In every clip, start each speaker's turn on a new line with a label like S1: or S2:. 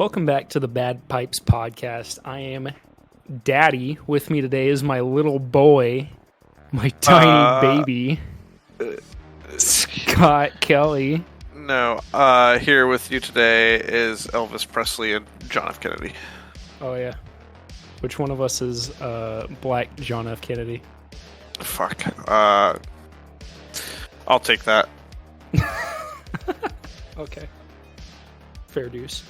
S1: Welcome back to the Bad Pipes podcast. I am Daddy. With me today is my little boy, my tiny baby, Scott Kelly.
S2: No, here with you today is Elvis Presley and John F. Kennedy.
S1: Oh yeah. Which one of us is Black John F. Kennedy?
S2: Fuck. I'll take that.
S1: Okay. Fair dues.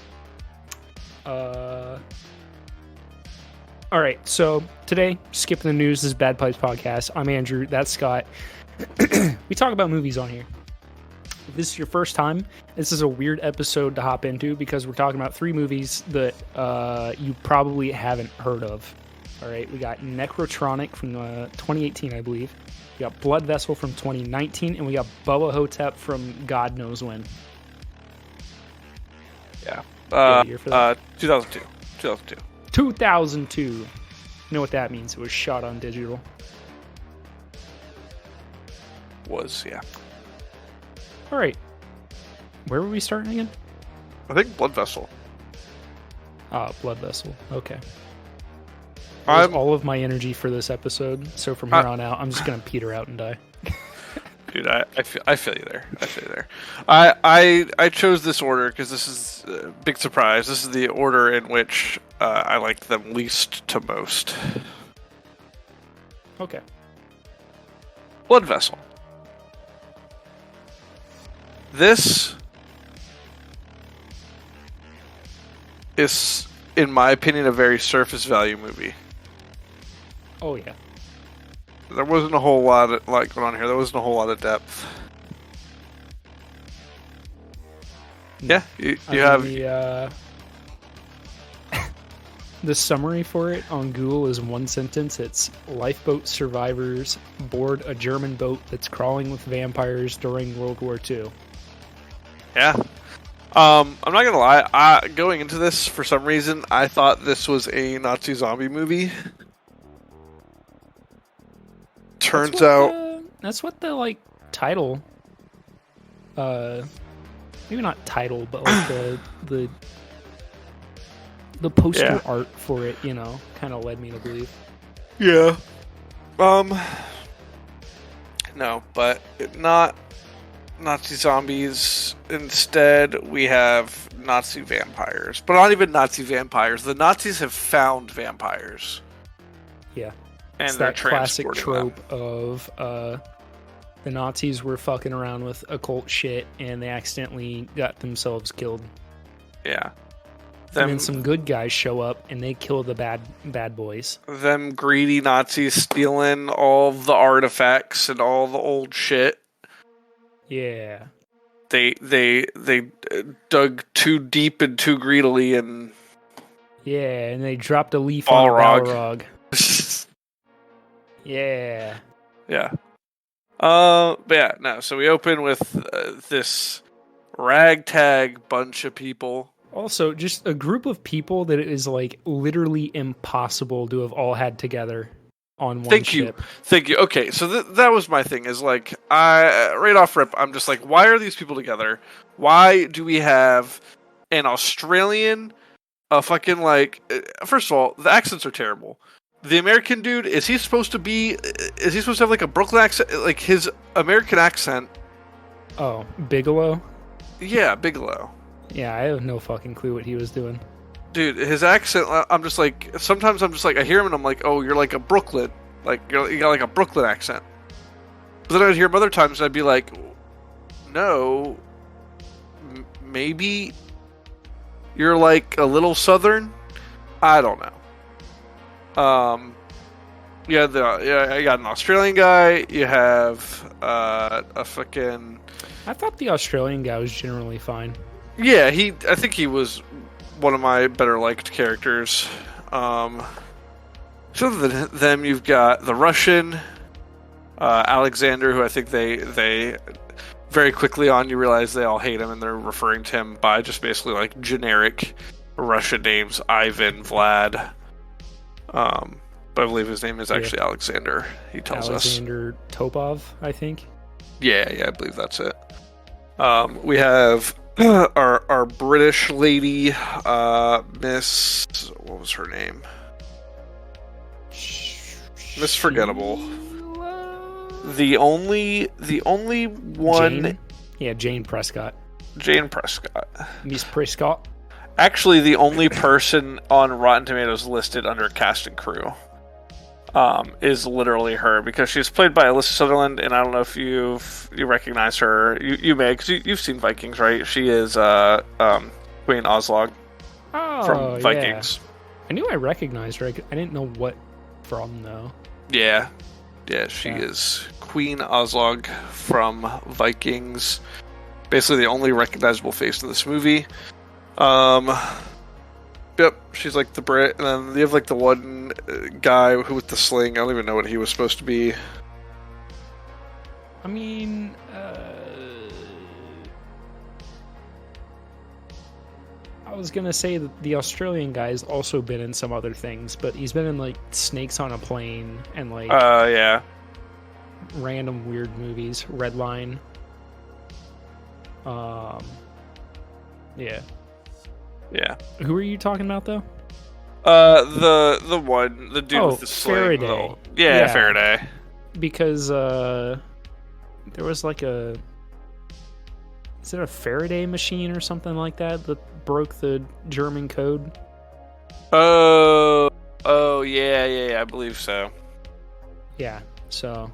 S1: Alright, so today, skipping the news, this is Bad Pipes Podcast. I'm Andrew, that's Scott. We talk about movies on here. If this is your first time, this is a weird episode to hop into because we're talking about three movies that you probably haven't heard of. Alright, we got Nekrotronic from 2018, I believe. We got Blood Vessel from 2019, and we got Bubba Ho-Tep from God knows when.
S2: Yeah. 2002.
S1: 2002. You know what that means? It was shot on digital.
S2: Yeah.
S1: All right. Where were we starting again?
S2: I think Blood Vessel.
S1: Blood Vessel. Okay. All of my energy for this episode, so from here on out, I'm just gonna peter out and die.
S2: Dude, I feel you there. I chose this order because this is a big surprise. This is the order in which I like them least to most.
S1: Okay.
S2: Blood Vessel. This is, in my opinion, a very surface value movie.
S1: Oh yeah.
S2: There wasn't a whole lot of, going on here. There wasn't a whole lot of depth. Yeah, you have...
S1: The summary for it on Google is one sentence. It's lifeboat survivors board a German boat that's crawling with vampires during World War II.
S2: Yeah. I'm not going to lie. Going into this, for some reason, I thought this was a Nazi zombie movie. Turns out
S1: that's what the title, maybe not title, but the poster art for it, kind of led me to believe.
S2: Yeah. No, but not Nazi zombies. Instead, we have Nazi vampires, but not even Nazi vampires. The Nazis have found vampires.
S1: Yeah.
S2: And
S1: it's that classic trope of the Nazis were fucking around with occult shit and they accidentally got themselves killed.
S2: Yeah.
S1: And then some good guys show up and they kill the bad boys.
S2: Them greedy Nazis stealing all the artifacts and all the old shit.
S1: Yeah.
S2: They dug too deep and too greedily and...
S1: Yeah, and they dropped a leaf on a Balrog. Yeah.
S2: Yeah. But yeah, no. So we open with this ragtag bunch of people.
S1: Also, just a group of people that it is literally impossible to have all had together on one ship.
S2: Thank you. Okay, so that was my thing. Is right off rip, I'm just why are these people together? Why do we have an Australian, a fucking first of all, the accents are terrible. The American dude, is he supposed to have a Brooklyn accent? His American accent.
S1: Oh, Bigelow?
S2: Yeah, Bigelow.
S1: Yeah, I have no fucking clue what he was doing.
S2: Dude, his accent, I'm just sometimes I'm just I hear him and I'm oh, you're a Brooklyn. You got a Brooklyn accent. But then I'd hear him other times and I'd be no, maybe you're a little Southern? I don't know. You got an Australian guy. You have a fucking.
S1: I thought the Australian guy was generally fine.
S2: Yeah, I think he was one of my better liked characters. So other than them, you've got the Russian, Alexander, who I think they very quickly on you realize they all hate him and they're referring to him by just basically generic Russian names, Ivan, Vlad. But I believe his name is actually Alexander. He tells us.
S1: Alexander Topov, I think.
S2: Yeah, I believe that's it. We have our British lady, Miss, what was her name? Miss Forgettable. The only one.
S1: Jane? Yeah, Jane Prescott.
S2: Jane Prescott.
S1: Miss Prescott.
S2: Actually, the only person on Rotten Tomatoes listed under cast and crew is literally her, because she's played by Alyssa Sutherland, and I don't know if you recognize her. You may, because you've seen Vikings, right? She is Queen Oslog from Vikings.
S1: Yeah. I knew I recognized her. I didn't know what from, though.
S2: Yeah, she is Queen Oslog from Vikings. Basically, the only recognizable face in this movie. Yep, she's like the Brit, and then you have like the one guy who with the sling. I don't even know what he was supposed to be.
S1: I mean, I was gonna say that the Australian guy's also been in some other things, but he's been in like Snakes on a Plane and like random weird movies. Redline. Yeah. Who are you talking about though?
S2: The dude with the sling.
S1: Faraday.
S2: Yeah, Faraday.
S1: Because there was like is it a Faraday machine or something like that broke the German code?
S2: Oh, yeah, I believe so.
S1: Yeah, so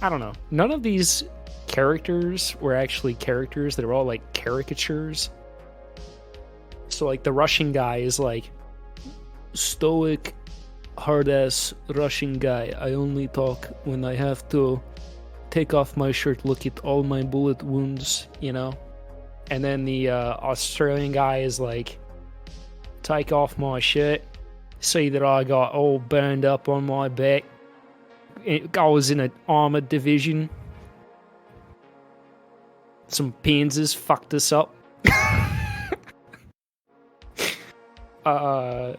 S1: I don't know. None of these characters were actually characters. They were all like caricatures. So like the Russian guy is like stoic, hard-ass Russian guy. I only talk when I have to. Take off my shirt, look at all my bullet wounds, you know? And then the Australian guy is like, take off my shirt, see that I got all burned up on my back. I was in an armored division. Some Panzers fucked us up. I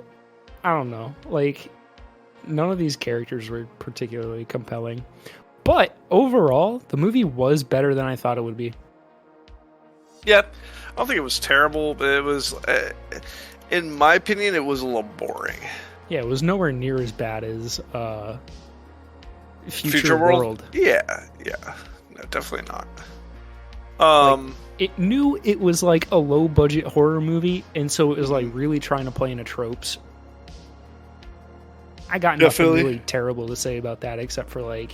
S1: don't know. Like, none of these characters were particularly compelling. But overall, the movie was better than I thought it would be.
S2: Yeah, I don't think it was terrible, but it was, in my opinion, it was a little boring.
S1: Yeah, it was nowhere near as bad as Future World.
S2: Yeah, no, definitely not.
S1: It knew it was like a low-budget horror movie, and so it was like really trying to play into tropes. I got nothing really terrible to say about that, except for like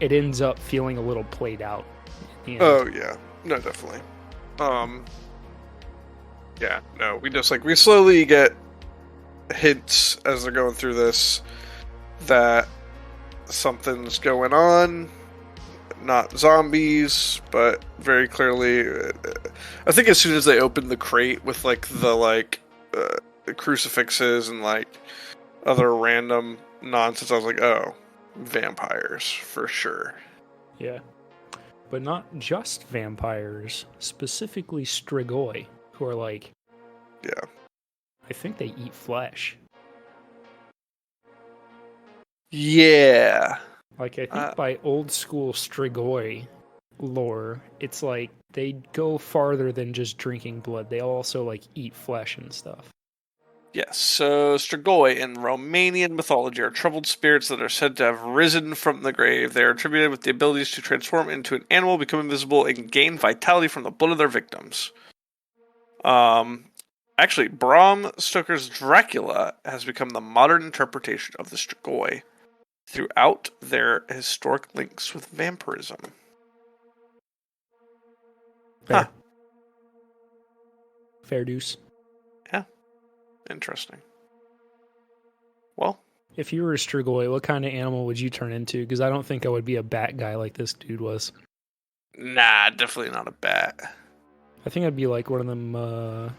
S1: it ends up feeling a little played out.
S2: Oh yeah, no, definitely. Yeah, no, we slowly get hints as they're going through this that something's going on. Not zombies, but very clearly, I think as soon as they opened the crate with like the crucifixes and like other random nonsense, I was like, oh, vampires for sure.
S1: Yeah, but not just vampires, specifically Strigoi, who are like, I think they eat flesh.
S2: Yeah.
S1: Like, I think by old school Strigoi lore, it's like they go farther than just drinking blood. They also like eat flesh and stuff.
S2: Yes, so Strigoi in Romanian mythology are troubled spirits that are said to have risen from the grave. They are attributed with the abilities to transform into an animal, become invisible, and gain vitality from the blood of their victims. Actually, Bram Stoker's Dracula has become the modern interpretation of the Strigoi throughout their historic links with vampirism.
S1: Fair. Fair deuce.
S2: Yeah. Interesting. Well,
S1: if you were a Strigoi, what kind of animal would you turn into? Because I don't think I would be a bat guy like this dude was.
S2: Nah, definitely not a bat.
S1: I think I'd be like one of them,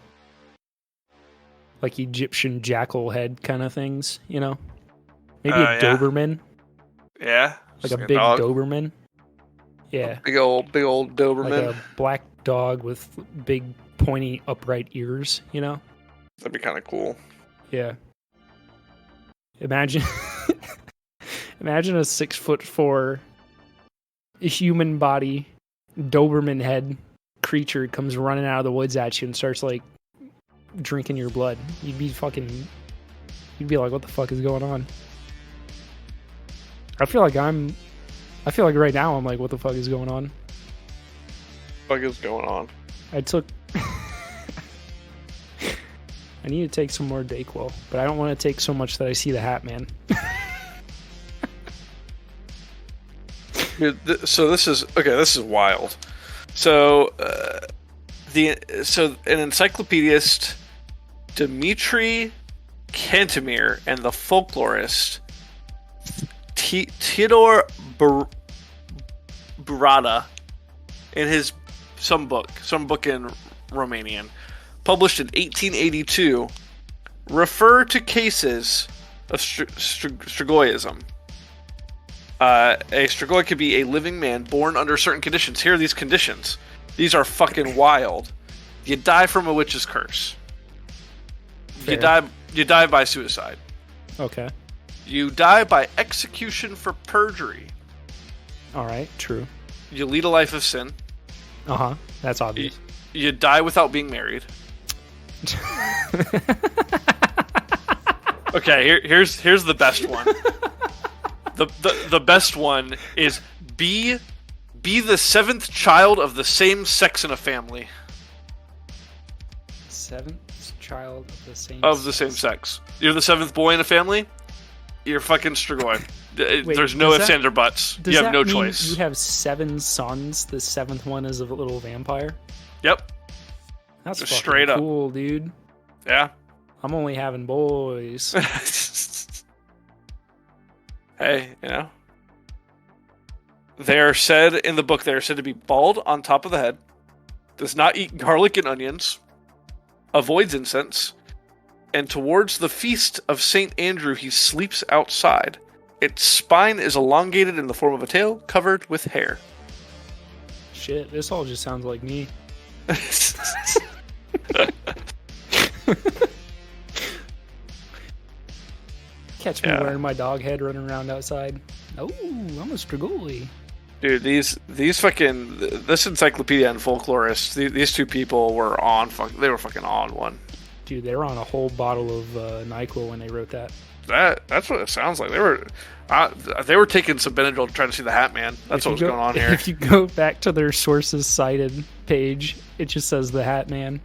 S1: like Egyptian jackal head kind of things, you know? Maybe a Doberman.
S2: Yeah.
S1: Like a big dog. Doberman. Yeah.
S2: A big old Doberman.
S1: Like a black dog with big, pointy, upright ears, you know?
S2: That'd be kind of cool.
S1: Yeah. Imagine a 6'4" human body, Doberman head, creature comes running out of the woods at you and starts like drinking your blood, you'd be like, what the fuck is going on? I feel like right now I'm like, what the fuck is going on?
S2: What is going on?
S1: I need to take some more Dayquil, but I don't want to take so much that I see the Hat Man.
S2: So this is wild. So an encyclopedist, Dmitry Kantemir, and the folklorist Theodore Burada, in some book in Romanian, published in 1882, refer to cases of Strigoi-ism. A Strigoi could be a living man born under certain conditions. Here are these conditions. These are fucking wild. You die from a witch's curse.
S1: Fair.
S2: You die by suicide.
S1: Okay.
S2: You die by execution for perjury.
S1: All right. True.
S2: You lead a life of sin.
S1: Uh-huh. That's obvious.
S2: You die without being married. Okay, here's the best one. The best one is be the seventh child of the same sex in a family.
S1: Seventh child
S2: of the same sex. You're the seventh boy in a family. You're fucking Strigoi. There's no ifs, ands, or buts. You have no choice.
S1: You have 7 sons. The 7th one is a little vampire.
S2: Yep.
S1: That's
S2: just
S1: fucking
S2: straight up
S1: cool, dude.
S2: Yeah.
S1: I'm only having boys.
S2: Hey, they're said in the book, they're said to be bald on top of the head, does not eat garlic and onions, avoids incense, and towards the feast of St. Andrew he sleeps outside. Its spine is elongated in the form of a tail covered with hair.
S1: Shit, this all just sounds like me. Catch me wearing my dog head running around outside. Oh, I'm a Strigoi.
S2: Dude, these fucking, this encyclopedia and folklorist, these two people were they were fucking on one.
S1: Dude, they were on a whole bottle of NyQuil when they wrote that.
S2: That's what it sounds like. They were taking some Benadryl to try to see the Hat Man. That's what was going on here.
S1: If you go back to their sources cited page, it just says the Hat Man.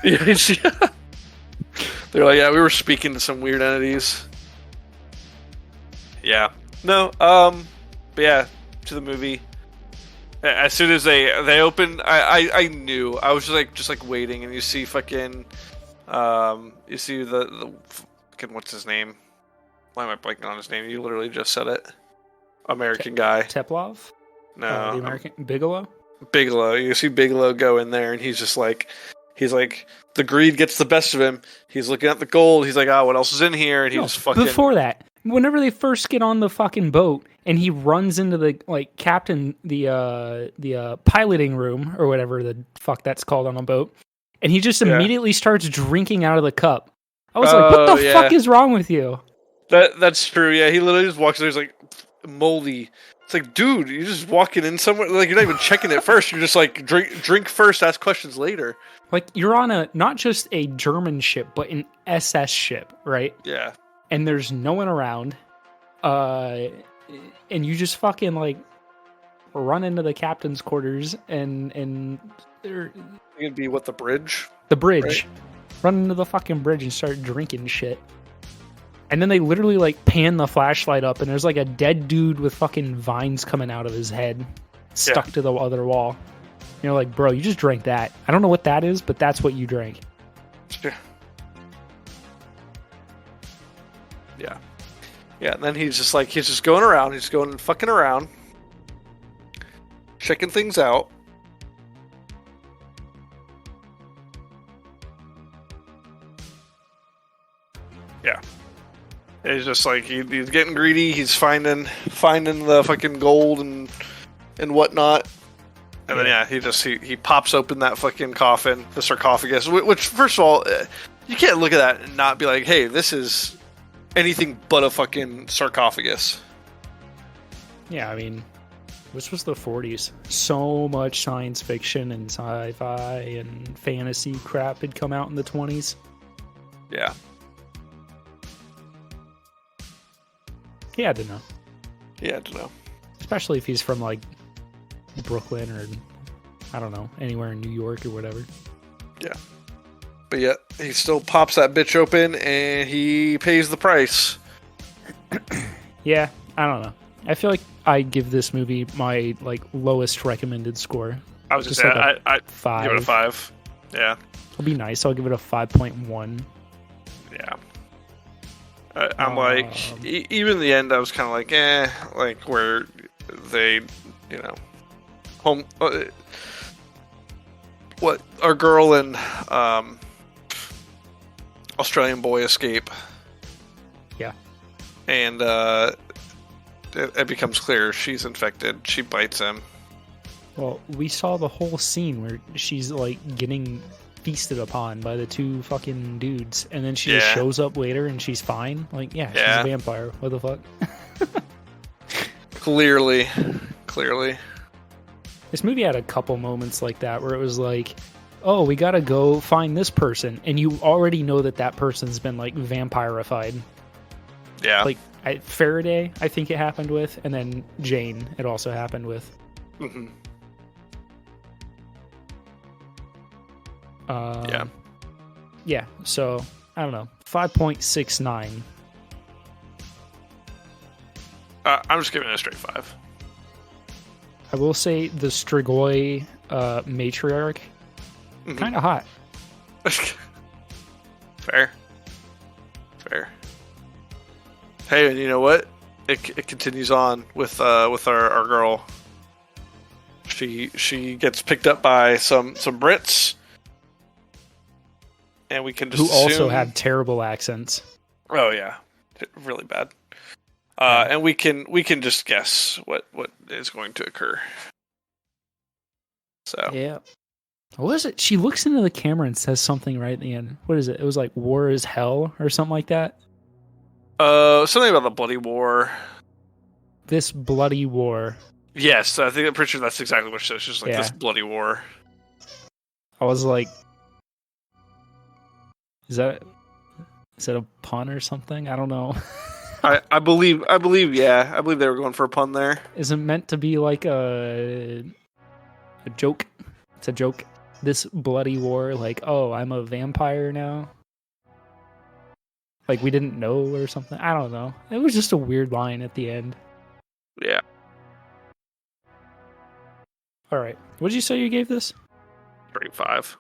S2: Yeah. They're like, yeah, we were speaking to some weird entities. Yeah. No, but yeah, to the movie. As soon as they opened, I knew. I was just like waiting, and you see fucking, you see the fucking, what's his name? Why am I blanking on his name? You literally just said it. American guy.
S1: Teplov?
S2: No.
S1: The American Bigelow?
S2: Bigelow. You see Bigelow go in there, and he's like, the greed gets the best of him. He's looking at the gold. He's like, what else is in here? And he's fucking.
S1: Before that, whenever they first get on the fucking boat, and he runs into the captain, the piloting room or whatever the fuck that's called on a boat, and he just immediately starts drinking out of the cup. I was like, what the fuck is wrong with you?
S2: That's true. Yeah, he literally just walks there. He's like moldy. It's like, dude, you're just walking in somewhere. Like, you're not even checking it first. You're just like, drink first, ask questions later.
S1: Like, you're on not just a German ship, but an SS ship, right?
S2: Yeah.
S1: And there's no one around. And you just fucking, like, run into the captain's quarters and
S2: It'd be what, the bridge?
S1: The bridge.
S2: Right?
S1: Run into the fucking bridge and start drinking shit. And then they literally, like, pan the flashlight up, and there's, like, a dead dude with fucking vines coming out of his head stuck to the other wall. And you're like, bro, you just drank that. I don't know what that is, but that's what you drank.
S2: Yeah. Yeah. Yeah, and then he's just going around. He's going fucking around. Checking things out. Yeah. He's just like, he's getting greedy. He's finding the fucking gold and whatnot. And then he pops open that fucking coffin, the sarcophagus. Which, first of all, you can't look at that and not be like, hey, this is anything but a fucking sarcophagus.
S1: Yeah, I mean, This was the 40s. So much science fiction and sci-fi and fantasy crap had come out in the 20s.
S2: Yeah.
S1: He had to know.
S2: He had to know.
S1: Especially if he's from, like, Brooklyn or, I don't know, anywhere in New York or whatever.
S2: Yeah. But yet, he still pops that bitch open and he pays the price.
S1: Yeah, I don't know. I feel like I give this movie my, like, lowest recommended score.
S2: I was just saying,
S1: like
S2: I'd
S1: 5.
S2: give it a 5. Yeah.
S1: It'll be nice. I'll give it a 5.1.
S2: Yeah. I'm like, even in the end, I was kind of like, like where they, you know, what our girl and Australian boy escape.
S1: Yeah.
S2: And it becomes clear she's infected. She bites him.
S1: Well, we saw the whole scene where she's like getting feasted upon by the two fucking dudes, and then she just shows up later and she's fine. Like, she's a vampire. What the fuck?
S2: Clearly.
S1: This movie had a couple moments like that where it was like, oh, we gotta go find this person, and you already know that person's been like vampirified.
S2: Yeah.
S1: Like Faraday, I think it happened with, and then Jane, it also happened with.
S2: Mm-hmm.
S1: Yeah, so, I don't know. 5.69.
S2: I'm just giving it a straight 5.
S1: I will say the Strigoi matriarch, kind of hot.
S2: Fair. Hey, and you know what? It continues on with our girl. She gets picked up by some Brits. And we can just
S1: also have terrible accents.
S2: Oh yeah, really bad. And we can just guess what is going to occur. So
S1: yeah, what is it? She looks into the camera and says something right at the end. What is it? It was like "war is hell" or something like that.
S2: Something about the bloody war.
S1: This bloody war.
S2: Yes, I'm pretty sure that's exactly what she says. She's like this bloody war.
S1: I was like, Is that a pun or something? I don't know.
S2: I believe yeah. I believe they were going for a pun there.
S1: Is it meant to be like a joke? It's a joke. This bloody war, like, oh, I'm a vampire now. Like we didn't know or something. I don't know. It was just a weird line at the end.
S2: Yeah.
S1: All right. What did you say you gave this?
S2: Straight 5.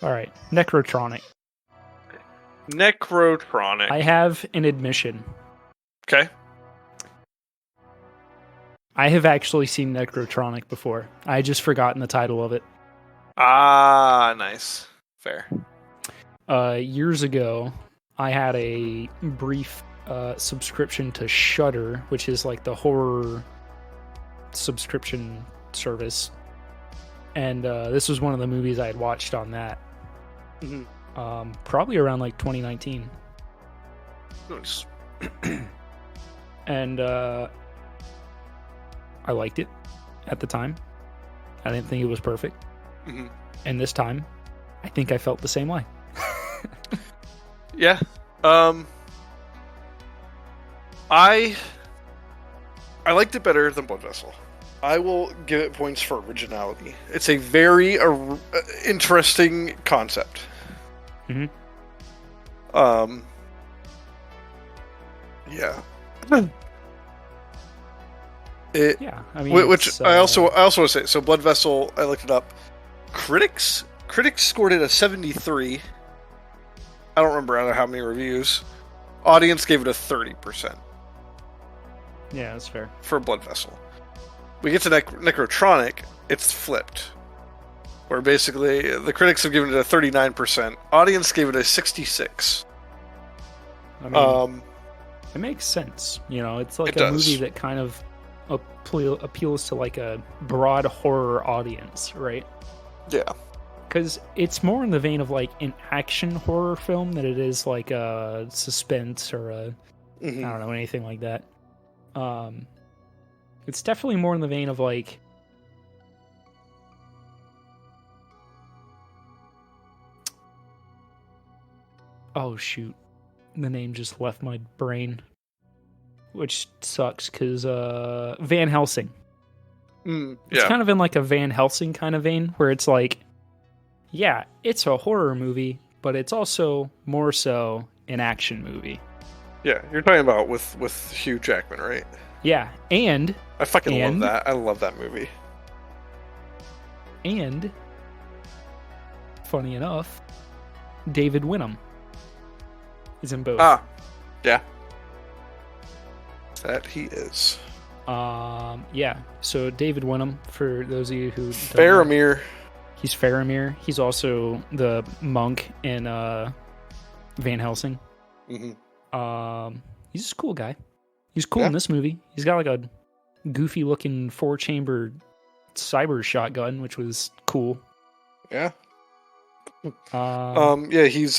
S1: All right. Nekrotronic.
S2: I
S1: have an admission.
S2: Okay.
S1: I have actually seen Nekrotronic before. I had just forgotten the title of it.
S2: Ah, nice. Fair.
S1: Years ago, I had a brief subscription to Shudder, which is like the horror subscription service. And this was one of the movies I had watched on that.
S2: Mm-hmm.
S1: Probably around like 2019.
S2: Nice.
S1: And I liked it at the time. I didn't think it was perfect.
S2: Mm-hmm.
S1: And this time, I think I felt the same way.
S2: Yeah. I liked it better than Blood Vessel. I will give it points for originality. It's a very interesting concept.
S1: Mm-hmm.
S2: Yeah.
S1: I mean,
S2: which I also want to say. So, Blood Vessel, I looked it up. Critics scored it a 73. I don't remember how many reviews. Audience gave it a 30%.
S1: Yeah, that's fair.
S2: For Blood Vessel. We get to Nekrotronic, it's flipped. Where basically the critics have given it a 39%. Audience gave it a 66.
S1: I mean, it makes sense. You know, it's like a movie that kind of appeals to like a broad horror audience, right?
S2: Yeah.
S1: Because it's more in the vein of like an action horror film than it is like a suspense or a, I don't know, anything like that. It's definitely more in the vein of like, oh shoot, the name just left my brain, which sucks because Van Helsing. It's kind of in like a Van Helsing kind of vein where it's like, yeah, it's a horror movie, but it's also more so an action movie.
S2: Yeah, you're talking about with Hugh Jackman, right?
S1: Yeah, and
S2: I fucking love that. I love that movie.
S1: And funny enough, David Winham is in both.
S2: Ah, yeah, that he is.
S1: Yeah. So David Winham, for those of you who don't know,
S2: Faramir.
S1: He's Faramir. He's also the monk in Van Helsing.
S2: Mm-hmm.
S1: He's just a cool guy. He's cool in this movie. He's got like a goofy looking 4-chamber cyber shotgun, which was cool.
S2: Yeah.
S1: Yeah,
S2: he's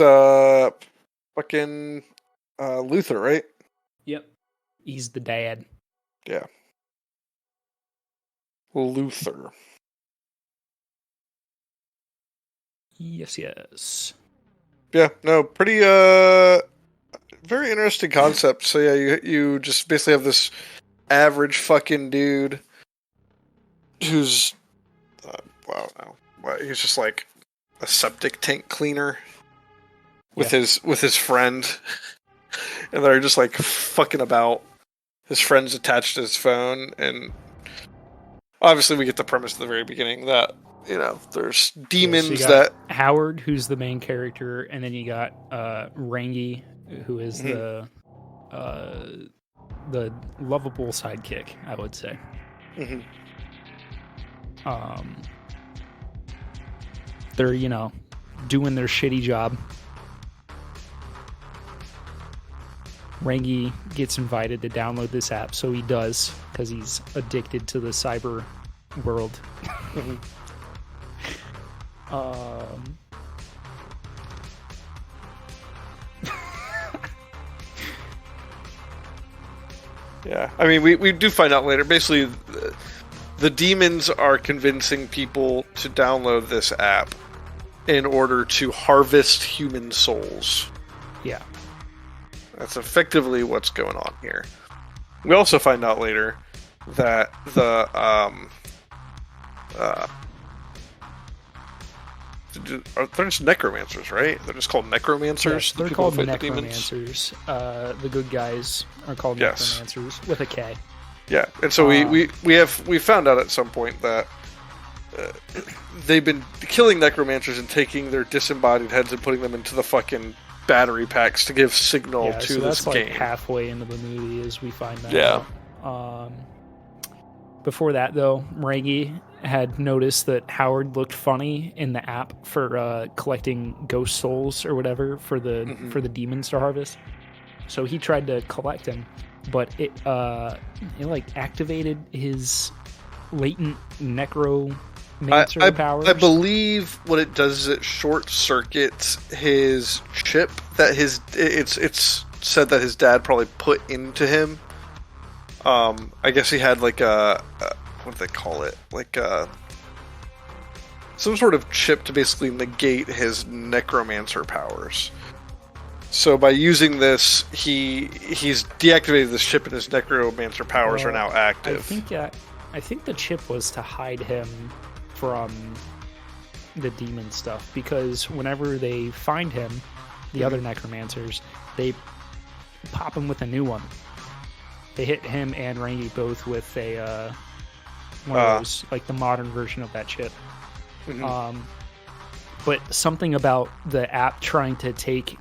S2: fucking Luther, right?
S1: Yep. He's the dad.
S2: Yeah. Luther.
S1: Yes.
S2: Yeah, no, pretty very interesting concept. So yeah, you just basically have this average fucking dude who's he's just like a septic tank cleaner with his friend, and they're just like fucking about. His friend's attached to his phone, and obviously we get the premise at the very beginning that, you know, there's demons, so you got
S1: Howard, who's the main character, and then you got Rangi, who is the lovable sidekick, I would say. They're, you know, doing their shitty job. Rangi gets invited to download this app, so he does, because he's addicted to the cyber world.
S2: Yeah, I mean, we do find out later. Basically, the demons are convincing people to download this app in order to harvest human souls.
S1: Yeah.
S2: That's effectively what's going on here. We also find out later that they're just necromancers, right? They're just called necromancers.
S1: Yes, they're called necromancers. The good guys are called necromancers with a K.
S2: Yeah, and so we found out at some point that they've been killing necromancers and taking their disembodied heads and putting them into the fucking battery packs to give signal to
S1: so
S2: this
S1: that's
S2: game.
S1: Like halfway into the movie as we find that out. Before that, though, Rangi had noticed that Howard looked funny in the app for collecting ghost souls or whatever for the demons to harvest. So he tried to collect him, but it like activated his latent necromancer powers.
S2: I believe what it does is it short circuits his chip that it's said that his dad probably put into him. I guess he had like a what do they call it? Like some sort of chip to basically negate his necromancer powers. So by using this, he's deactivated this chip, and his necromancer powers are now active.
S1: I think the chip was to hide him from the demon stuff, because whenever they find him, the other necromancers, they pop him with a new one. They hit him and Rangi both with a one of those, like the modern version of that chip. But something about the app trying to take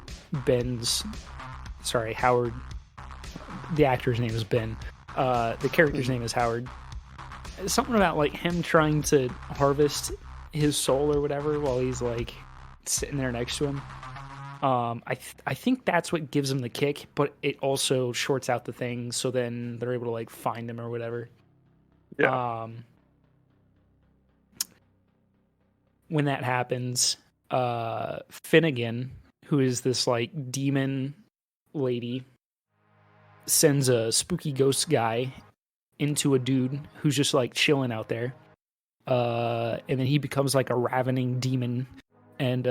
S1: Howard, the actor's name is Ben, the character's name is Howard. Something about like him trying to harvest his soul or whatever while he's like sitting there next to him. I think that's what gives him the kick, but it also shorts out the thing, so then they're able to like find him or whatever.
S2: Yeah.
S1: When that happens, Finnegan, who is this like demon lady, sends a spooky ghost guy into a dude who's just like chilling out there. And then he becomes like a ravening demon and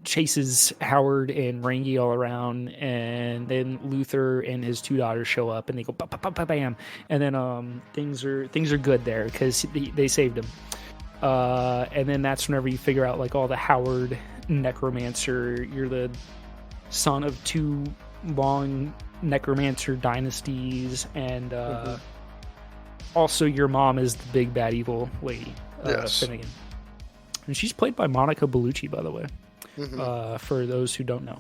S1: chases Howard and Rangi all around. And then Luther and his two daughters show up and they go bam. And then things are good there because they saved him. And then that's whenever you figure out like all the Howard necromancer. You're the son of two long necromancer dynasties, and also your mom is the big bad evil lady, Finnegan, and she's played by Monica Bellucci, by the way. For those who don't know,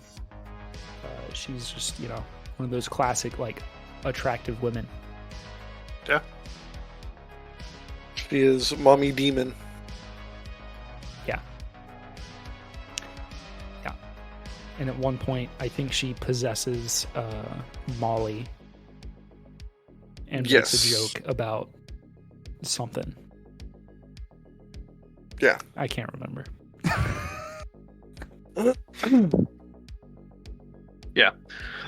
S1: she's just one of those classic like attractive women.
S2: Yeah, she is mommy demon.
S1: And at one point, I think she possesses Molly and makes a joke about something.
S2: Yeah.
S1: I can't remember.
S2: Yeah.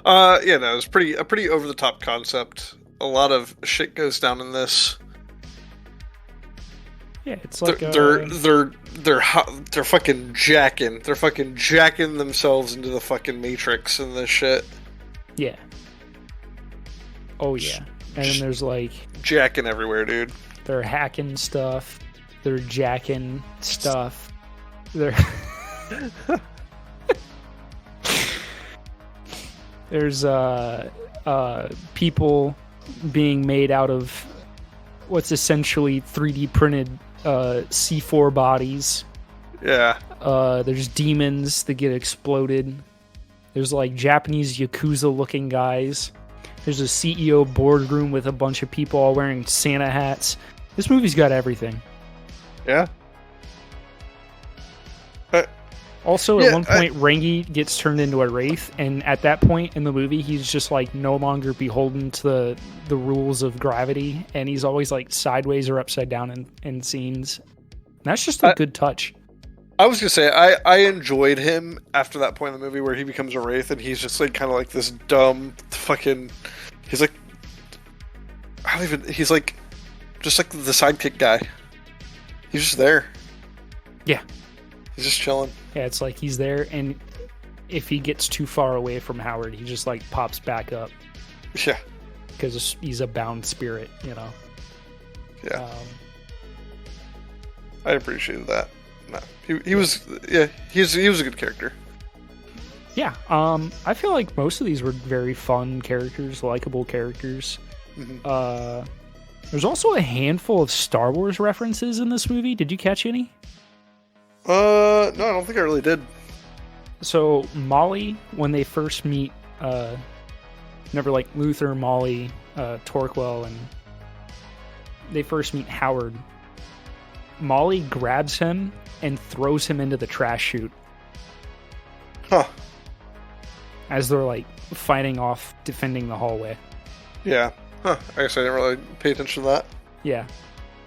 S2: No, it's a pretty over the top concept. A lot of shit goes down in this.
S1: Yeah, it's like
S2: they're fucking jacking. They're fucking jacking themselves into the fucking Matrix and this shit.
S1: Yeah. Oh yeah. And then there's like
S2: jacking everywhere, dude.
S1: They're hacking stuff. They're jacking stuff. They're there's people being made out of what's essentially 3D printed C4 bodies.
S2: Yeah.
S1: There's demons that get exploded. There's like Japanese Yakuza looking guys. There's a CEO boardroom with a bunch of people all wearing Santa hats. This movie's got everything.
S2: Yeah.
S1: Also, at one point, Rangi gets turned into a wraith, and at that point in the movie, he's just like no longer beholden to the rules of gravity, and he's always like sideways or upside down in scenes. And that's just a good touch.
S2: I was gonna say I enjoyed him after that point in the movie where he becomes a wraith, and he's just like kind of like this dumb fucking. He's like, he's like, just like the sidekick guy. He's just there.
S1: Yeah.
S2: He's just chilling.
S1: Yeah, it's like he's there, and if he gets too far away from Howard, he just like pops back up.
S2: Yeah.
S1: Because he's a bound spirit,
S2: Yeah. I appreciated that. No, he was a good character.
S1: Yeah. I feel like most of these were very fun characters, likable characters. Mm-hmm. There's also a handful of Star Wars references in this movie. Did you catch any?
S2: No, I don't think I really did.
S1: So Molly, when they first meet, Luther, Molly, Torquil, and they first meet Howard, Molly grabs him and throws him into the trash chute.
S2: Huh.
S1: As they're like fighting off, defending the hallway.
S2: Yeah. Huh. I guess I didn't really pay attention to that.
S1: Yeah.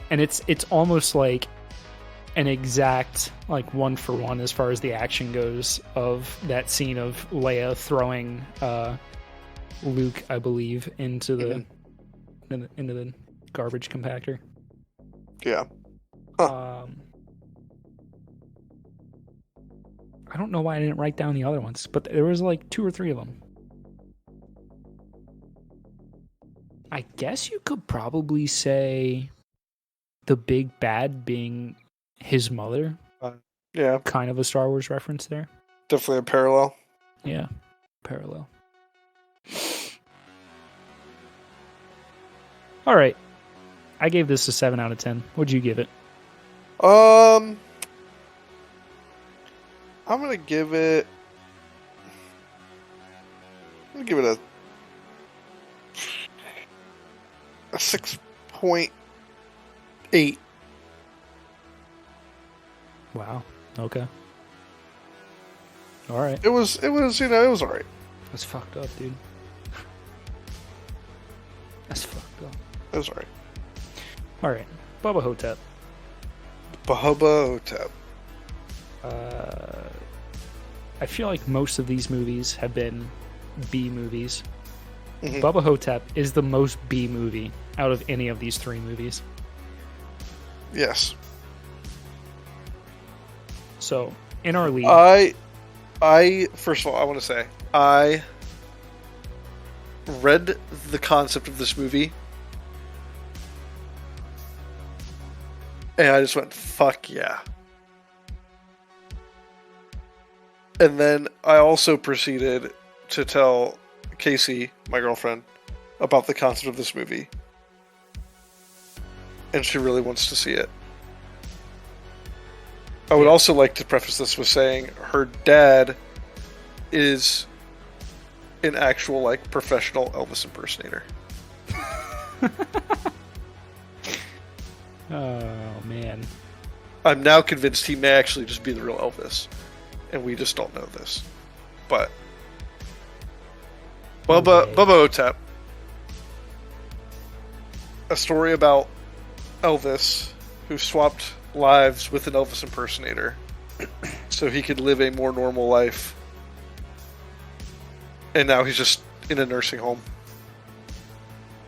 S1: And it's almost like an exact like 1-for-1 as far as the action goes of that scene of Leia throwing Luke, I believe, into the into the garbage compactor.
S2: Yeah. Huh.
S1: I don't know why I didn't write down the other ones, but there was like 2 or 3 of them. I guess you could probably say the big bad being his mother.
S2: Yeah.
S1: Kind of a Star Wars reference there.
S2: Definitely a parallel.
S1: Yeah. Parallel. All right. I gave this a 7 out of 10. What'd you give it?
S2: I'm gonna give it. I'm gonna give it a 6.8.
S1: Wow. Okay. All right.
S2: It was it was all right.
S1: That's fucked up, dude. That's fucked up.
S2: It was all right.
S1: All right. Bubba Ho-Tep.
S2: Bubba Ho-Tep.
S1: I feel like most of these movies have been B movies. Bubba Ho-Tep is the most B movie out of any of these three movies.
S2: Yes.
S1: So, in our league...
S2: I first of all, I want to say, I read the concept of this movie, and I just went, fuck yeah. And then I also proceeded to tell Casey, my girlfriend, about the concept of this movie. And she really wants to see it. I would also like to preface this with saying her dad is an actual, like, professional Elvis impersonator.
S1: Oh, man.
S2: I'm now convinced he may actually just be the real Elvis. And we just don't know this. But Bubba Ho-Tep. A story about Elvis who swapped lives with an Elvis impersonator so he could live a more normal life. And now he's just in a nursing home.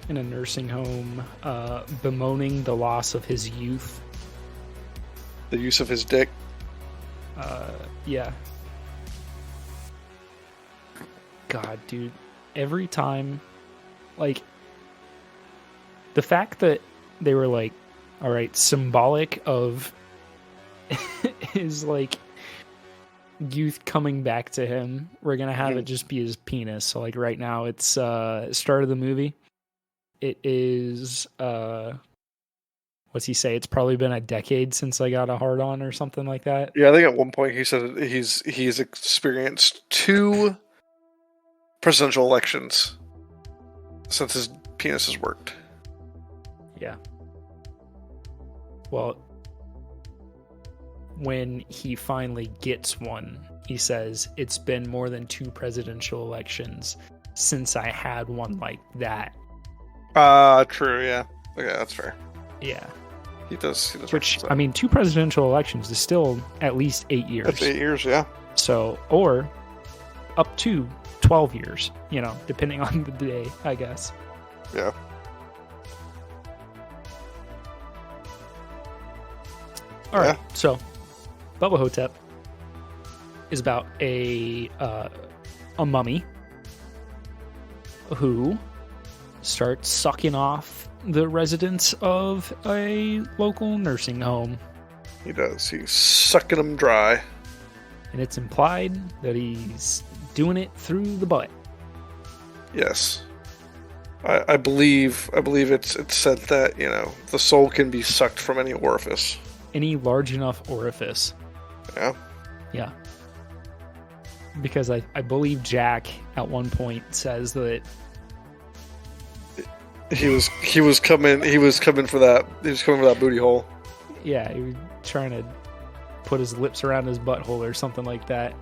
S1: In a nursing home, bemoaning the loss of his youth.
S2: The use of his dick.
S1: Yeah. God, dude. Every time, like, the fact that they were like, all right, symbolic of his, like, youth coming back to him, we're gonna have it just be his penis. So, like, right now, it's start of the movie. It is, what's he say? It's probably been a decade since I got a hard on or something like that.
S2: Yeah, I think at one point he said he's experienced 2 presidential elections since his penis has worked.
S1: Yeah. Well, when he finally gets one, he says, it's been more than 2 presidential elections since I had one like that.
S2: True, yeah. Okay, that's fair.
S1: Yeah.
S2: He does
S1: Which, I mean, 2 presidential elections is still at least 8 years.
S2: That's 8 years, yeah.
S1: So, or up to 12 years, you know, depending on the day, I guess.
S2: Yeah.
S1: All right, so Bubba Ho-Tep is about a mummy who starts sucking off the residents of a local nursing home.
S2: He does. He's sucking them dry.
S1: And it's implied that he's doing it through the butt.
S2: Yes. I believe it's said that, you know, the soul can be sucked from any orifice.
S1: Any large enough orifice.
S2: Yeah.
S1: Yeah. Because I believe Jack at one point says that
S2: he was coming for that booty hole.
S1: Yeah, he was trying to put his lips around his butthole or something like that.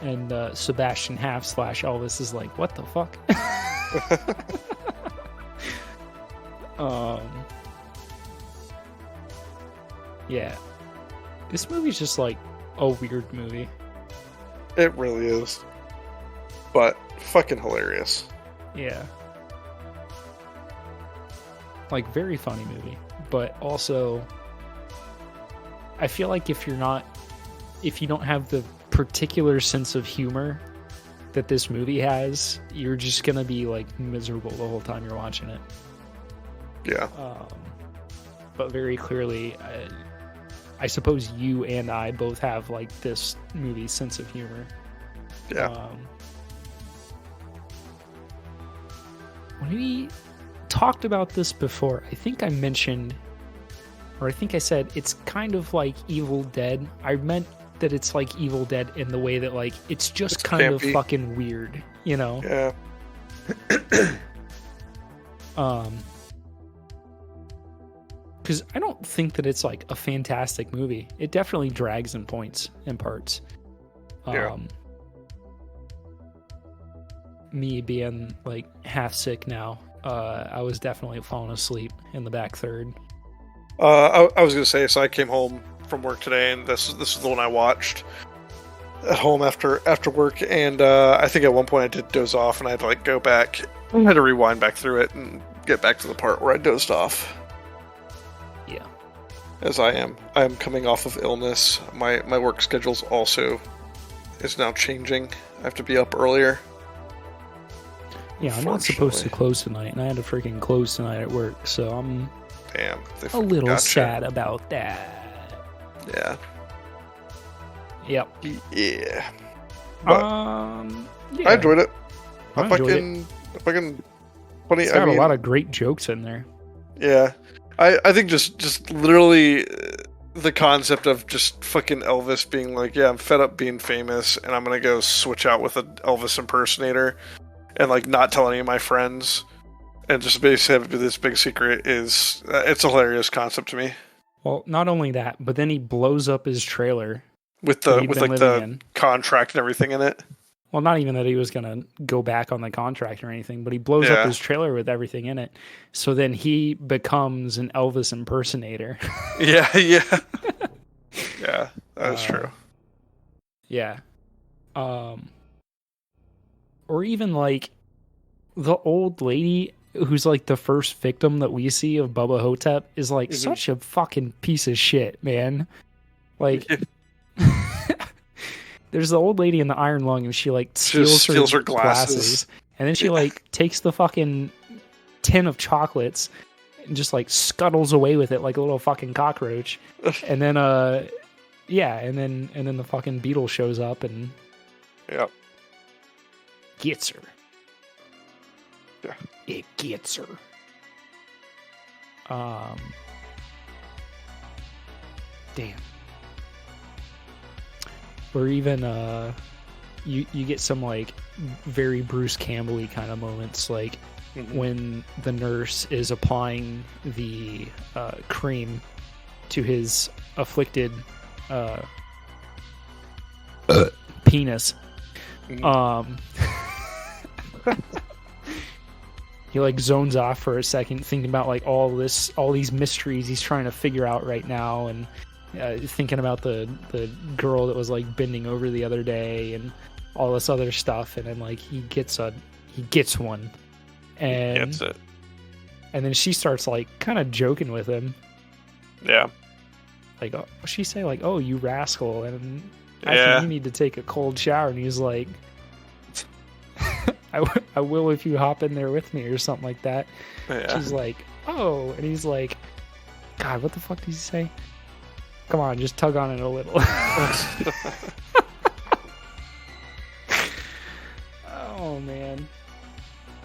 S1: And Sebastian Elvis is like, what the fuck? Yeah. This movie's just like a weird movie.
S2: It really is. But fucking hilarious.
S1: Yeah. Like, very funny movie. But also, I feel like if you don't have the particular sense of humor that this movie has, you're just gonna be like miserable the whole time you're watching it.
S2: Yeah.
S1: But very clearly, I suppose you and I both have like this movie's sense of humor.
S2: Yeah.
S1: When we talked about this before, I think I mentioned, or I think I said, it's kind of like Evil Dead. I meant that it's like Evil Dead in the way that, like, it's just kind of fucking weird, you know?
S2: Yeah.
S1: Because I don't think that it's like a fantastic movie. It definitely drags in points and parts.
S2: Yeah.
S1: Me being like half sick now, I was definitely falling asleep in the back third.
S2: I was gonna say, so I came home from work today, and this is the one I watched. at home after work, and I think at one point I did doze off, and I had to like go back. I had to rewind back through it and get back to the part where I dozed off.
S1: Yeah.
S2: As I am coming off of illness. My work schedule's also is now changing. I have to be up earlier.
S1: Yeah, I'm not supposed to close tonight, and I had to freaking close tonight at work, so I'm a little sad about that.
S2: Yeah.
S1: Yep.
S2: Yeah. But I enjoyed it. I fucking funny.
S1: It's got a lot of great jokes in there.
S2: Yeah. I think just literally the concept of just fucking Elvis being like, yeah, I'm fed up being famous, and I'm gonna go switch out with an Elvis impersonator, and like not tell any of my friends, and just basically have this big secret is it's a hilarious concept to me.
S1: Well, not only that, but then he blows up his trailer
S2: with the contract and everything in it.
S1: Well, not even that he was going to go back on the contract or anything, but he blows up his trailer with everything in it. So then he becomes an Elvis impersonator.
S2: Yeah. Yeah, that is true.
S1: Yeah. Or even like the old lady who's like the first victim that we see of Bubba Ho-Tep is like such a fucking piece of shit, man. Like... There's the old lady in the iron lung, and she like steals her glasses, and then she like takes the fucking tin of chocolates and just like scuttles away with it like a little fucking cockroach. And then and then the fucking beetle shows up and gets her.
S2: Yeah,
S1: it gets her. Damn. Or even you get some like very Bruce Campbell-y kind of moments, like when the nurse is applying the cream to his afflicted penis. He like zones off for a second, thinking about like all these mysteries he's trying to figure out right now, and thinking about the girl that was like bending over the other day and all this other stuff, and then like he gets one, and
S2: gets it,
S1: and then she starts like kind of joking with him.
S2: Yeah,
S1: like she say like, "Oh, you rascal," and I think you need to take a cold shower, and he's like, I will if you hop in there with me or something like that.
S2: Yeah.
S1: She's like, "Oh," and he's like, "God, what the fuck did he say? Come on, just tug on it a little." Oh, man.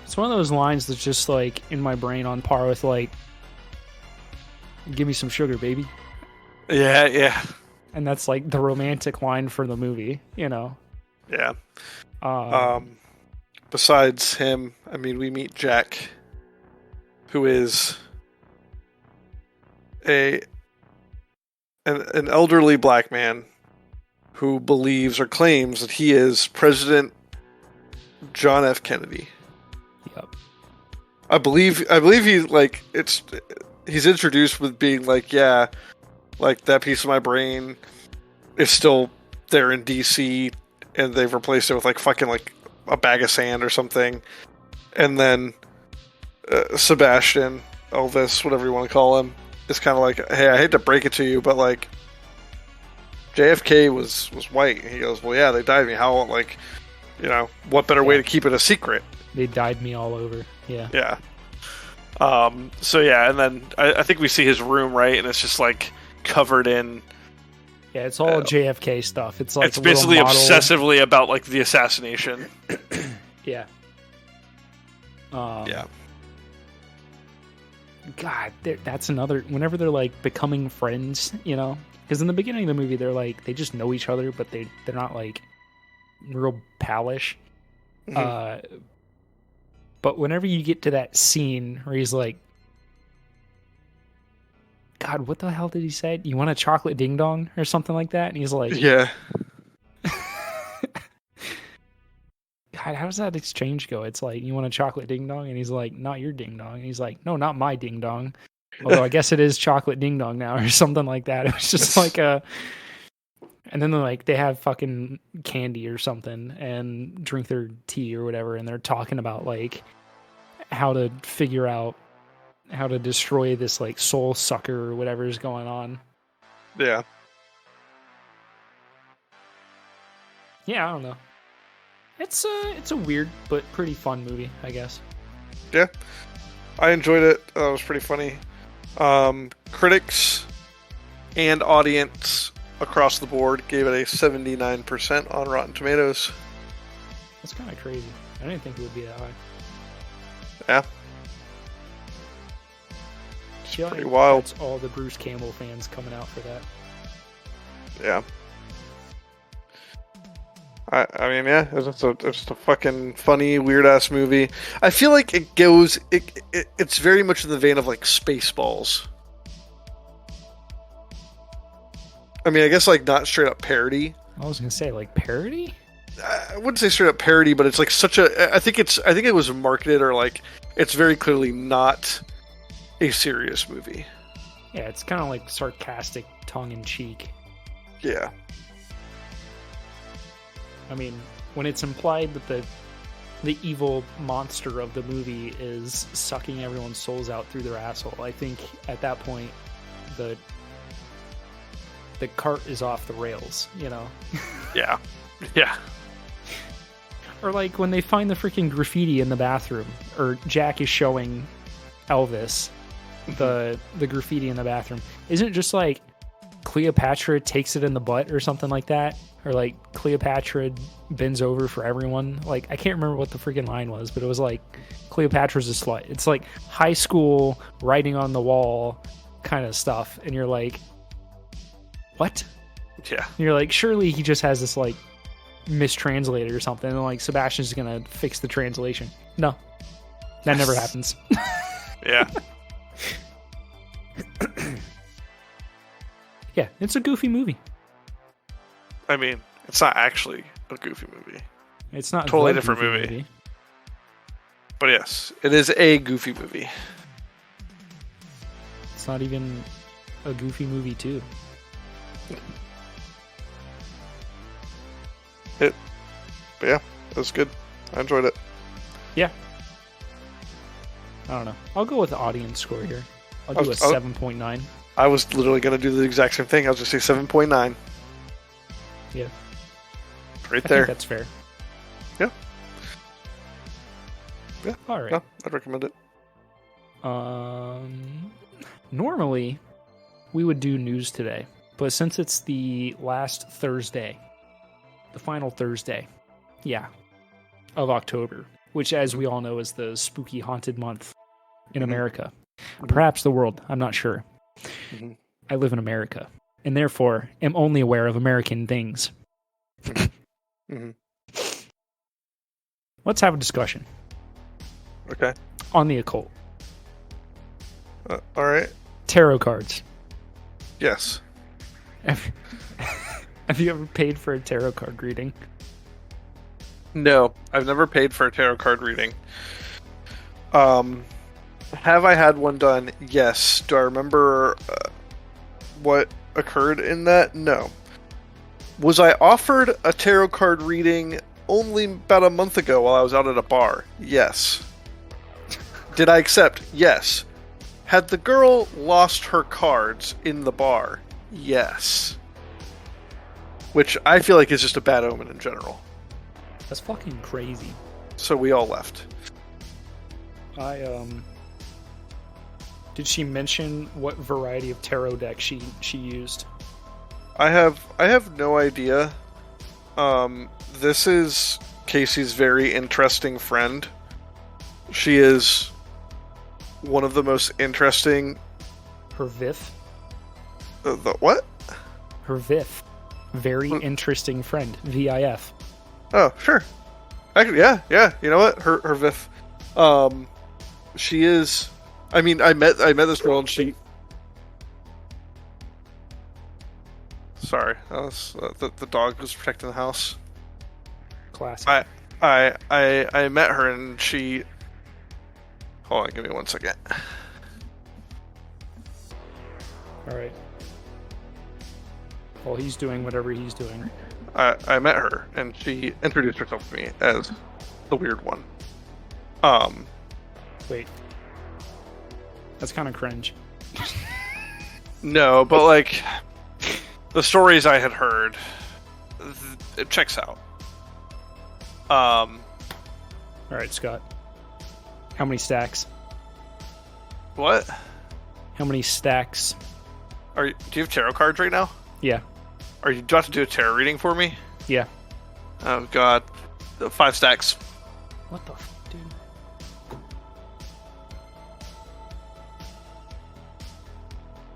S1: It's one of those lines that's just, like, in my brain on par with, like, "Give me some sugar, baby."
S2: Yeah.
S1: And that's, like, the romantic line for the movie, you know?
S2: Yeah. Besides him, I mean, we meet Jack, who is an elderly black man who believes or claims that he is President John F. Kennedy.
S1: Yep.
S2: I believe he like he's introduced with being like, yeah, like that piece of my brain is still there in DC, and they've replaced it with like fucking like a bag of sand or something. And then Sebastian, Elvis, whatever you want to call him, is kind of like, hey, I hate to break it to you, but like JFK was white. And he goes, well, yeah, they died me. How, like, you know, what better way to keep it a secret?
S1: They dyed me all over. Yeah.
S2: Yeah. So yeah, and then I think we see his room, right, and it's just like covered in.
S1: Yeah, it's all JFK stuff. It's like
S2: it's basically obsessively about like the assassination.
S1: Yeah.
S2: Yeah.
S1: God, that's another. Whenever they're like becoming friends, you know, because in the beginning of the movie they're like they just know each other, but they're not like real palish. Mm-hmm. But whenever you get to that scene where he's like, God, what the hell did he say? You want a chocolate ding dong or something like that? And he's like,
S2: yeah.
S1: God, how does that exchange go? It's like, you want a chocolate ding dong? And he's like, not your ding dong. And he's like, no, not my ding dong. Although I guess it is chocolate ding dong now or something like that. It was just like And then they have fucking candy or something and drink their tea or whatever, and they're talking about like how to figure out how to destroy this like soul sucker or whatever is going on.
S2: Yeah.
S1: Yeah, I don't know. It's a weird but pretty fun movie, I guess.
S2: Yeah. I enjoyed it. That was pretty funny. Critics and audience across the board gave it a 79% on Rotten Tomatoes.
S1: That's kind of crazy. I didn't think it would be that high.
S2: Yeah. It's pretty wild.
S1: That's all the Bruce Campbell fans coming out for that.
S2: Yeah. I mean, yeah, it's just a fucking funny, weird-ass movie. I feel like it's very much in the vein of, like, Spaceballs. I mean, I guess, like, not straight-up parody.
S1: I was gonna say, like, parody?
S2: I wouldn't say straight-up parody, but it's, like, such a... I think it was marketed, or, like, it's very clearly not a serious movie.
S1: Yeah, it's kind of, like, sarcastic, tongue-in-cheek.
S2: Yeah.
S1: I mean, when it's implied that the evil monster of the movie is sucking everyone's souls out through their asshole, I think at that point the cart is off the rails, you know?
S2: Yeah. Yeah.
S1: Or like when they find the freaking graffiti in the bathroom, or Jack is showing Elvis the graffiti in the bathroom. Isn't it just like Cleopatra takes it in the butt or something like that? Or like Cleopatra bends over for everyone. Like, I can't remember what the freaking line was, but it was like Cleopatra's a slut. It's like high school writing on the wall kind of stuff. And you're like, what?
S2: Yeah.
S1: And you're like, surely he just has this like mistranslated or something. And like Sebastian's going to fix the translation. No, that never happens.
S2: Yeah.
S1: Yeah, it's a goofy movie.
S2: I mean, it's not actually a goofy movie.
S1: It's not
S2: totally
S1: the
S2: different
S1: goofy
S2: movie. But yes, it is a goofy movie.
S1: It's not even a goofy movie too.
S2: But yeah, it was good. I enjoyed it.
S1: Yeah. I don't know. I'll go with the audience score here. I'll do a 7.9.
S2: I was literally going to do the exact same thing. I'll just say 7.9.
S1: Yeah.
S2: Right
S1: I
S2: there.
S1: think that's fair.
S2: Yeah. Yeah.
S1: All right.
S2: No, I'd recommend it.
S1: Normally, we would do news today, but since it's the last Thursday, the final Thursday, of October, which, as we all know, is the spooky haunted month in America, perhaps the world. I'm not sure.
S2: Mm-hmm.
S1: I live in America, and therefore am only aware of American things.
S2: Mm-hmm.
S1: Let's have a discussion.
S2: Okay.
S1: On the occult.
S2: All right.
S1: Tarot cards.
S2: Yes.
S1: Have you ever paid for a tarot card reading?
S2: No, I've never paid for a tarot card reading. Have I had one done? Yes. Do I remember what occurred in that? No. Was I offered a tarot card reading only about a month ago while I was out at a bar? Yes. Did I accept? Yes. Had the girl lost her cards in the bar? Yes. Which I feel like is just a bad omen in general.
S1: That's fucking crazy.
S2: So we all left.
S1: Did she mention what variety of tarot deck she used?
S2: I have no idea. This is Casey's very interesting friend. She is one of the most interesting.
S1: Her VIF?
S2: The what?
S1: Her VIF. Very interesting friend. VIF.
S2: Oh, sure. Actually, yeah. You know what? Her VIF. She is. I mean, I met this girl and she. Sorry, that was, the dog was protecting the house.
S1: Classic.
S2: I met her and she. Hold on, give me 1 second.
S1: All right. While he's doing whatever he's doing.
S2: I met her, and she introduced herself to me as the weird one.
S1: Wait. That's kind of cringe.
S2: No, but like the stories I had heard, it checks out.
S1: All right, Scott. How many stacks?
S2: What?
S1: How many stacks?
S2: Do you have tarot cards right now?
S1: Yeah.
S2: Do you have to do a tarot reading for me?
S1: Yeah.
S2: Oh God, 5 stacks.
S1: What the f, dude?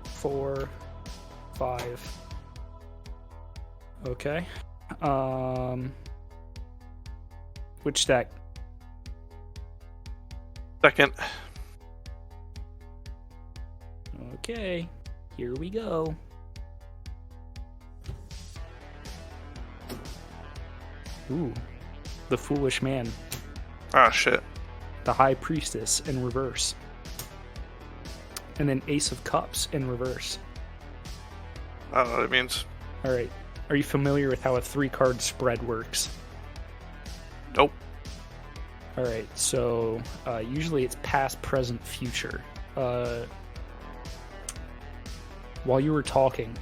S1: Four, 5. Okay. Which stack?
S2: Second.
S1: Okay. Here we go. Ooh. The Foolish Man.
S2: Ah, shit.
S1: The High Priestess in reverse. And then Ace of Cups in reverse.
S2: I don't know what it means.
S1: Alright. Are you familiar with how a 3-card spread works?
S2: Nope.
S1: Alright, so usually it's past, present, future. While you were talking,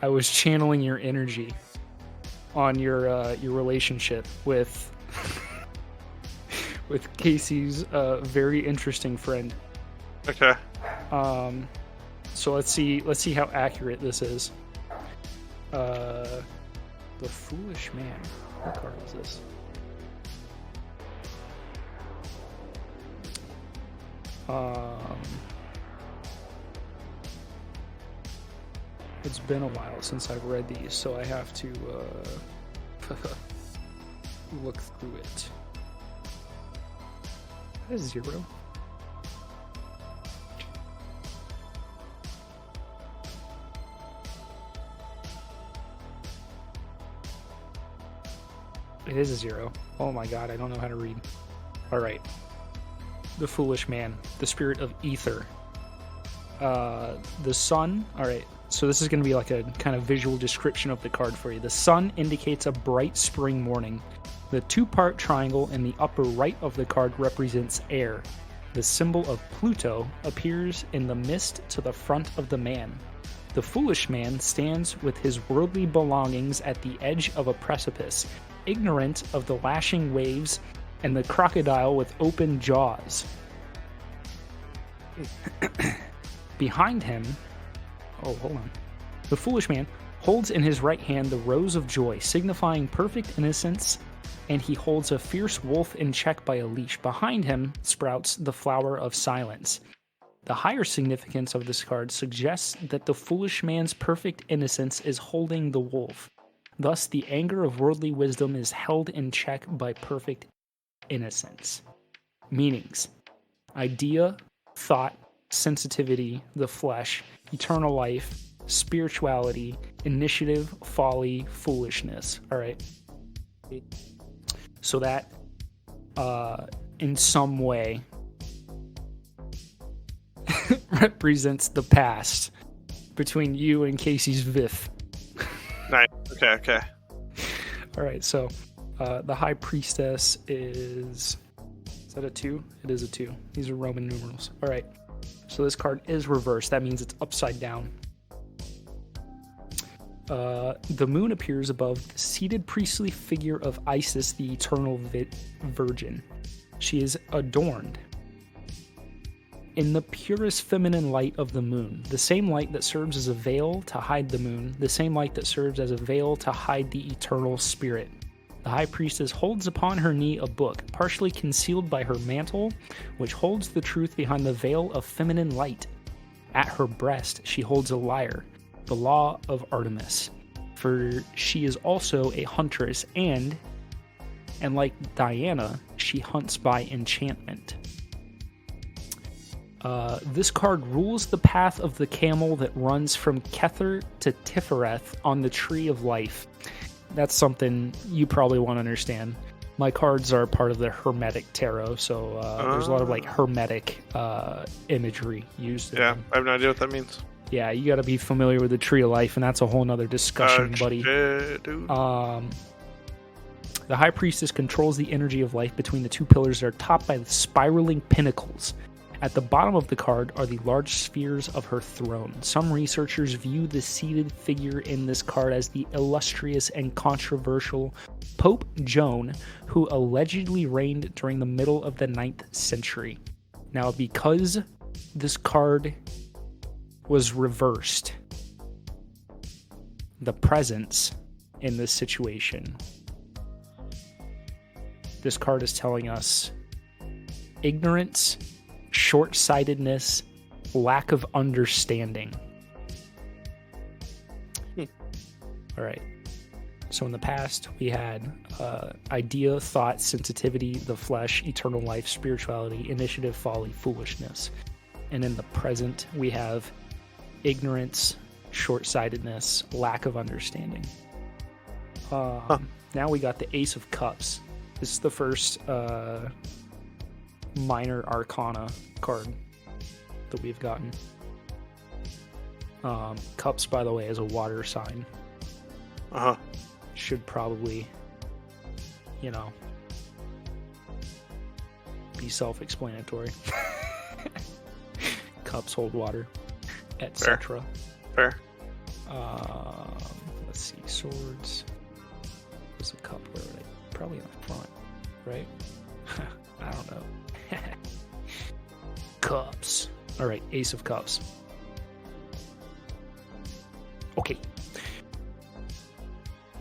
S1: I was channeling your energy on your relationship with Casey's very interesting friend.
S2: Okay.
S1: So let's see how accurate this is. The Foolish Man. What card is this? It's been a while since I've read these, so I have to look through it. That is 0. It is a 0. Oh my god, I don't know how to read. Alright. The Foolish Man. The Spirit of Ether. The sun. Alright, so this is going to be like a kind of visual description of the card for you. The sun indicates a bright spring morning. The 2-part triangle in the upper right of the card represents air. The symbol of Pluto appears in the mist to the front of the man. The Foolish Man stands with his worldly belongings at the edge of a precipice, ignorant of the lashing waves and the crocodile with open jaws. Behind him, hold on. The Foolish Man holds in his right hand the rose of joy, signifying perfect innocence, and he holds a fierce wolf in check by a leash. Behind him sprouts the flower of silence. The higher significance of this card suggests that the Foolish Man's perfect innocence is holding the wolf. Thus, the anger of worldly wisdom is held in check by perfect innocence. Meanings: idea, thought, sensitivity, the flesh, eternal life, spirituality, initiative, folly, foolishness. All right. So that, in some way, represents the past between you and Casey's Vith.
S2: Nice. Okay.
S1: All right, so the High Priestess is that a 2? It is a 2. These are Roman numerals. All right, so this card is reversed. That means it's upside down. The moon appears above the seated priestly figure of Isis, the eternal virgin. She is adorned in the purest feminine light of the moon, the same light that serves as a veil to hide the moon, the same light that serves as a veil to hide the eternal spirit. The High Priestess holds upon her knee a book, partially concealed by her mantle, which holds the truth behind the veil of feminine light. At her breast she holds a lyre, the law of Artemis, for she is also a huntress, and like Diana, she hunts by enchantment. This card rules the path of the camel that runs from Kether to Tifereth on the Tree of Life. That's something you probably won't understand. My cards are part of the Hermetic Tarot, so there's a lot of like Hermetic imagery used.
S2: Yeah, I have no idea what that means.
S1: Yeah, you got to be familiar with the Tree of Life, and that's a whole nother discussion, buddy.
S2: Dude.
S1: The High Priestess controls the energy of life between the two pillars that are topped by the spiraling pinnacles. At the bottom of the card are the large spheres of her throne. Some researchers view the seated figure in this card as the illustrious and controversial Pope Joan, who allegedly reigned during the middle of the 9th century. Now, because this card was reversed, the presence in this situation, this card is telling us ignorance, short-sightedness, lack of understanding. All right. So in the past, we had idea, thought, sensitivity, the flesh, eternal life, spirituality, initiative, folly, foolishness. And in the present, we have ignorance, short-sightedness, lack of understanding. Now we got the Ace of Cups. This is the first minor arcana card that we've gotten. Cups, by the way, is a water sign. Should probably, be self-explanatory. Cups hold water, etc.
S2: Fair.
S1: Let's see, swords. There's a cup where are they? Probably in the front, right? I don't know. Cups. All right, Ace of Cups. Okay.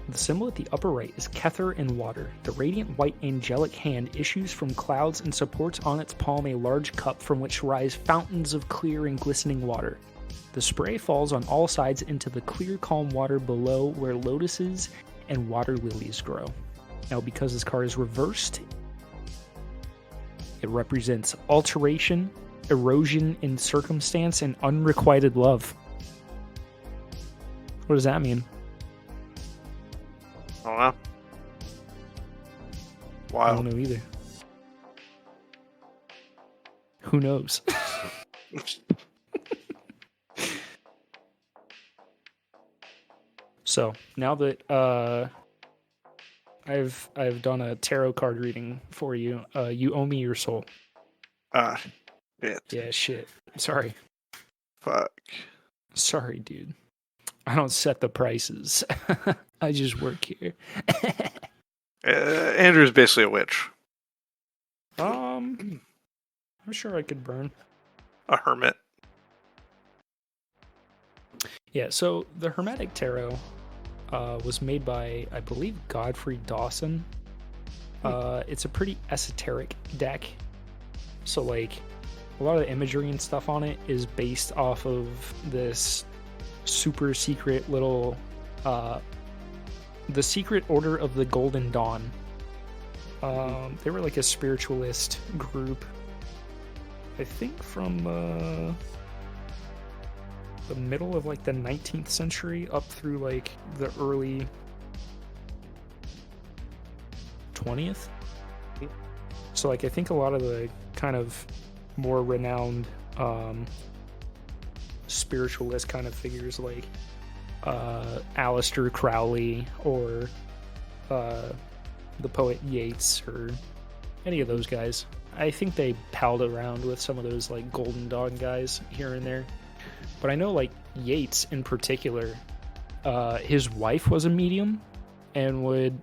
S1: The symbol at the upper right is Kether in water. The radiant white angelic hand issues from clouds and supports on its palm a large cup from which rise fountains of clear and glistening water. The spray falls on all sides into the clear, calm water below where lotuses and water lilies grow. Now, because this card is reversed, it represents alteration, erosion in circumstance, and unrequited love. What does that mean?
S2: I don't know. Wow.
S1: I don't know either. Who knows? So now that I've done a tarot card reading for you, you owe me your soul.
S2: Shit.
S1: Yeah, shit. Sorry.
S2: Fuck.
S1: Sorry, dude. I don't set the prices. I just work here.
S2: Andrew's basically a witch.
S1: I'm sure I could burn.
S2: A hermit.
S1: Yeah, so the Hermetic Tarot was made by, I believe, Godfrey Dawson. It's a pretty esoteric deck. So, like, a lot of the imagery and stuff on it is based off of this super secret little, the Secret Order of the Golden Dawn. They were like a spiritualist group, I think from the middle of like the 19th century up through like the early 20th. So like I think a lot of the kind of more renowned spiritualist kind of figures like Aleister Crowley or the poet Yeats or any of those guys. I think they palled around with some of those like Golden Dawn guys here and there. But I know like Yeats in particular, his wife was a medium and would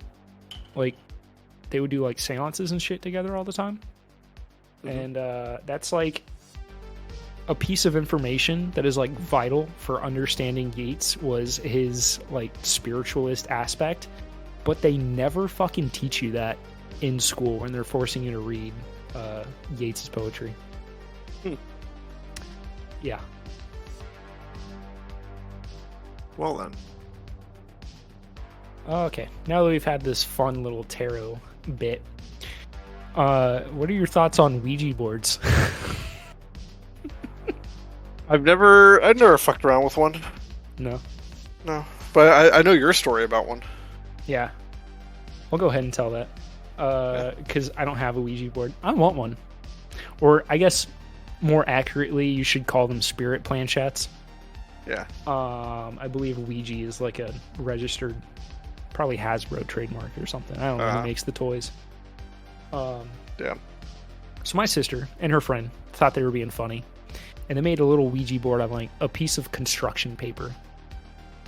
S1: like, they would do like seances and shit together all the time. And that's like a piece of information that is like vital for understanding Yeats was his like spiritualist aspect. But they never fucking teach you that in school when they're forcing you to read Yeats' poetry. Yeah.
S2: Well then.
S1: Okay, now that we've had this fun little tarot bit, what are your thoughts on Ouija boards?
S2: I've never fucked around with one.
S1: No.
S2: But I know your story about one.
S1: Yeah. I'll go ahead and tell that. Because I don't have a Ouija board. I want one. Or I guess more accurately, you should call them spirit planchettes.
S2: Yeah.
S1: I believe Ouija is like a registered, probably Hasbro trademark or something. I don't know who makes the toys.
S2: Yeah.
S1: So my sister and her friend thought they were being funny, and they made a little Ouija board on like a piece of construction paper.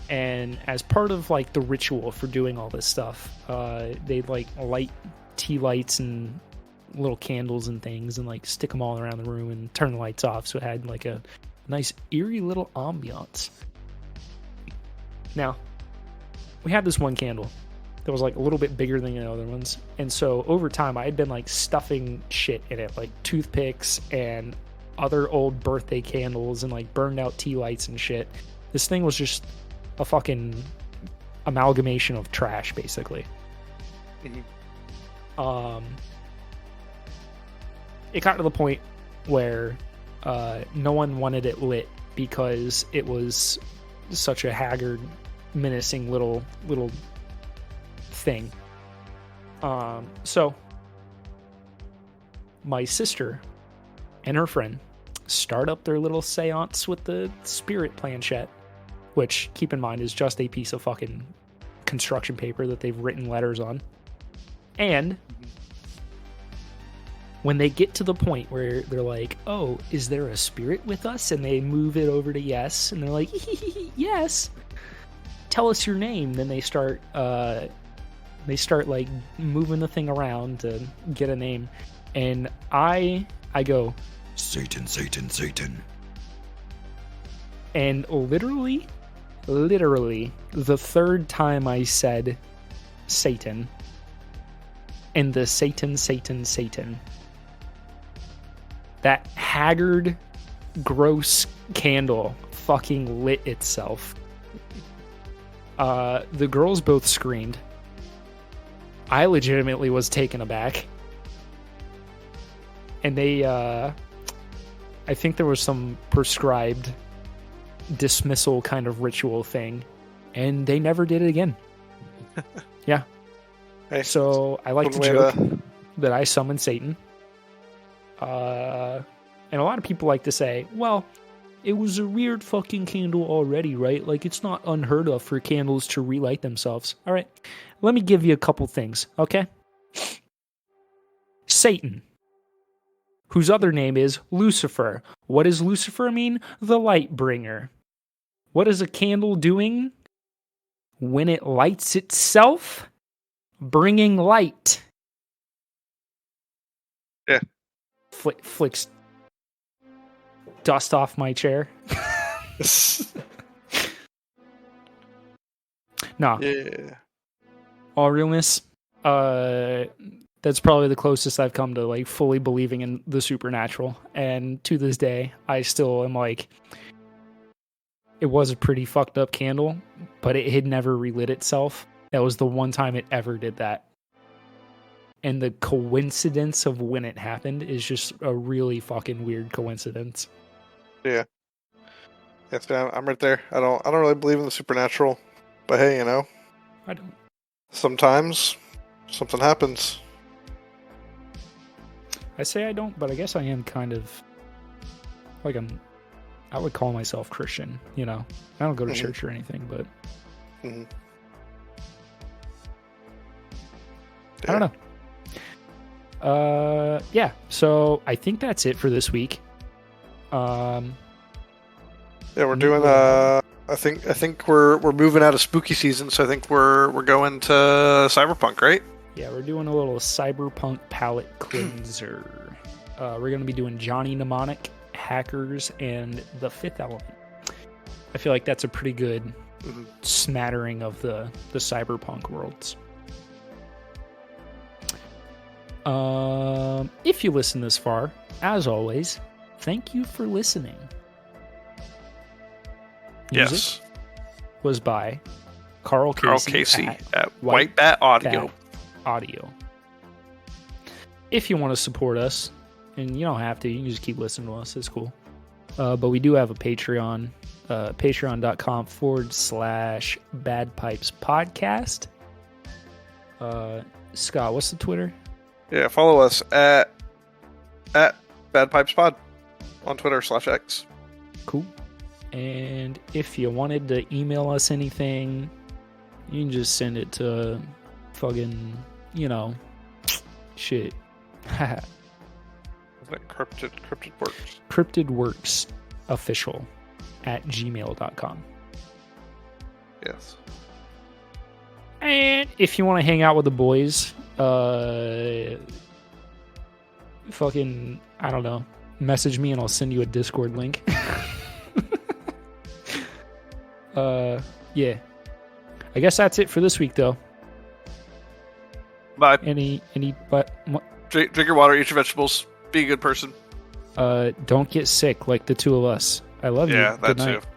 S1: And as part of like the ritual for doing all this stuff, they'd like light tea lights and little candles and things and like stick them all around the room and turn the lights off, so it had like a nice eerie little ambiance. Now, we had this one candle that was like a little bit bigger than the other ones, and so over time I had been like stuffing shit in it, like toothpicks and other old birthday candles and like burned out tea lights and shit. This thing was just a fucking amalgamation of trash, basically. It got to the point where no one wanted it lit because it was such a haggard, menacing little thing. So my sister and her friend start up their little seance with the spirit planchette, which, keep in mind, is just a piece of fucking construction paper that they've written letters on. And when they get to the point where they're like, oh, is there a spirit with us? And they move it over to yes. And they're like, yes. Tell us your name. Then they start like moving the thing around to get a name. And I go, Satan, Satan, Satan. And literally, the third time I said Satan, and the Satan, Satan, Satan, that haggard, gross candle fucking lit itself. The girls both screamed. I legitimately was taken aback. And they, I think there was some prescribed dismissal kind of ritual thing, and they never did it again. Yeah.
S2: Hey,
S1: so I like to joke that I summoned Satan. And a lot of people like to say, well, it was a weird fucking candle already, right? Like, it's not unheard of for candles to relight themselves. All right, let me give you a couple things, okay? Satan, whose other name is Lucifer. What does Lucifer mean? The light bringer. What is a candle doing when it lights itself? Bringing light.
S2: Yeah.
S1: Flicks dust off my chair. Nah.
S2: Yeah.
S1: All realness, that's probably the closest I've come to like fully believing in the supernatural. And to this day, I still am like, it was a pretty fucked up candle, but it had never relit itself. That was the one time it ever did that. And the coincidence of when it happened is just a really fucking weird coincidence.
S2: Yeah. Yes, I'm right there. I don't really believe in the supernatural, but hey, you know,
S1: I don't.
S2: Sometimes something happens.
S1: I say I don't, but I guess I am kind of like I would call myself Christian, you know. I don't go to church or anything, but I don't know. Yeah, so I think that's it for this week.
S2: Yeah, we're doing I think we're moving out of spooky season, so I think we're going to cyberpunk, right?
S1: Yeah, we're doing a little cyberpunk palette cleanser. We're going to be doing Johnny Mnemonic, Hackers, and The Fifth Element. I feel like that's a pretty good smattering of the cyberpunk worlds. If you listen this far, as always, thank you for listening.
S2: Yes.
S1: Was by Carl Casey
S2: at White Bat Audio.
S1: If you want to support us, and you don't have to, you can just keep listening to us. It's cool. But we do have a Patreon, patreon.com/badpipespodcast. Scott, what's the Twitter?
S2: Yeah, follow us at badpipespod on Twitter /X.
S1: Cool. And if you wanted to email us anything, you can just send it to fucking, shit.
S2: That cryptid works.
S1: cryptidworksofficial@gmail.com.
S2: Yes.
S1: And if you want to hang out with the boys, fucking, I don't know, message me and I'll send you a Discord link. Yeah. I guess that's it for this week, though.
S2: Bye.
S1: Drink
S2: your water, eat your vegetables, be a good person.
S1: Don't get sick like the two of us. I love you.
S2: Yeah, that
S1: Good night.
S2: too.